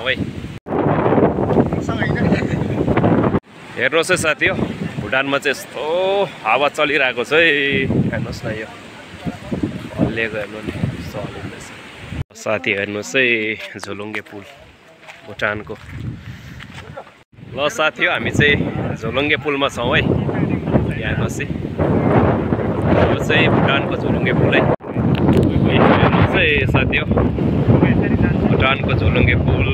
है। हेर्नुहोस् है साथी हो, भुटानमा चाहिँ यस्तो हावा चलिरहेको छ है। हेर्नुहोस् न यो हल्लिएको हेर्नु नि यस्तो हल्लिँदैछ। साथी हेर्नुहोस् है झोलुङ्गे पुल भुटानको। ल साथी हो, हामी चाहिँ झोलुङ्गे पुलमा छौँ है। हेर्नुहोस् है, यो चाहिँ भुटानको झोलुङ्गे पुल है। हेर्नुहोस् है साथी हो, भुटानको झोलुङ्गे पुल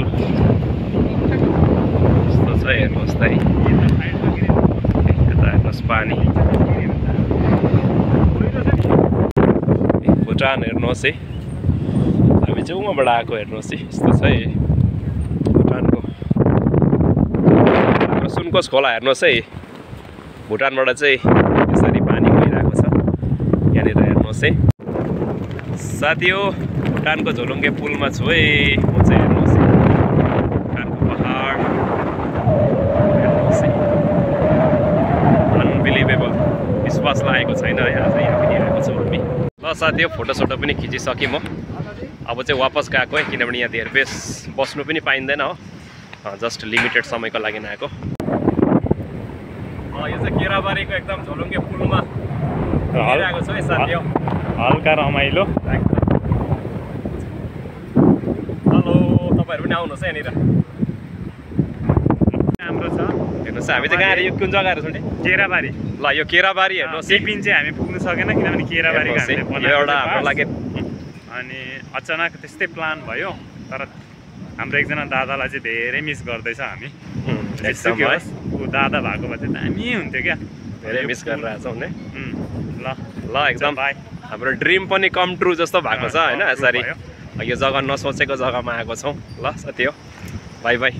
यस्तो छ। हेर्नुहोस् त है, यता हेर्नुहोस् पानी भुटान। हेर्नुहोस् है, हामी चाहिँ उहाँबाट आएको। हेर्नुहोस् है, यस्तो छ है भुटानको सुनकोस खोला। हेर्नुहोस् है, भुटानबाट चाहिँ यसरी पानी गइरहेको छ यहाँनिर। हेर्नुहोस् है साथी हो, भुटानको झोलुङ्गे पुलमा छु है म चाहिँ। हेर्नुहोस् है भुटानको पहाड, हेर्नुहोस् है अनबिलिभेबल, विश्वास लागेको छैन है। आज यहाँ पनि आएको छौँ हामी। ल साथी हो, फोटोसोटो पनि खिचिसकेँ म। अब चाहिँ वापस गएको है, किनभने यहाँ धेरै बेस बस्नु पनि पाइँदैन हो, जस्ट लिमिटेड समयको लागि आएको। यो चाहिँ केराबारीको एकदम झोलुङ्गे पुलमा आएको छ है साथी हो। हल्का रमाइलो। हेलो, तपाईँहरू पनि आउनुहोस् है यहाँनिर, राम्रो छ। हेर्नुहोस् हामी चाहिँ कहाँ यो कुन जग्गाहरू छ नि? केराबारी। ल यो केराबारी हेर्नुहोस्। सिपिन चाहिँ हामी पुग्नु सकेन किनभने केराबारीको हामीले बनाएको एउटा हाम्रो लागि। अनि अचानक त्यस्तै प्लान भयो, तर हाम्रो एकजना दादालाई चाहिँ धेरै मिस गर्दैछ हामी। ऊ दादा भएको भए चाहिँ दामी हुन्थ्यो क्या, धेरै मिस गरिरहेछौँ नि। ल ल एकदम हाम्रो ड्रिम पनि कम ट्रु जस्तो भएको छ होइन। यसरी यो जग्गा नसोचेको जग्गामा आएको छौँ। ल साथी हो, बाई बाई।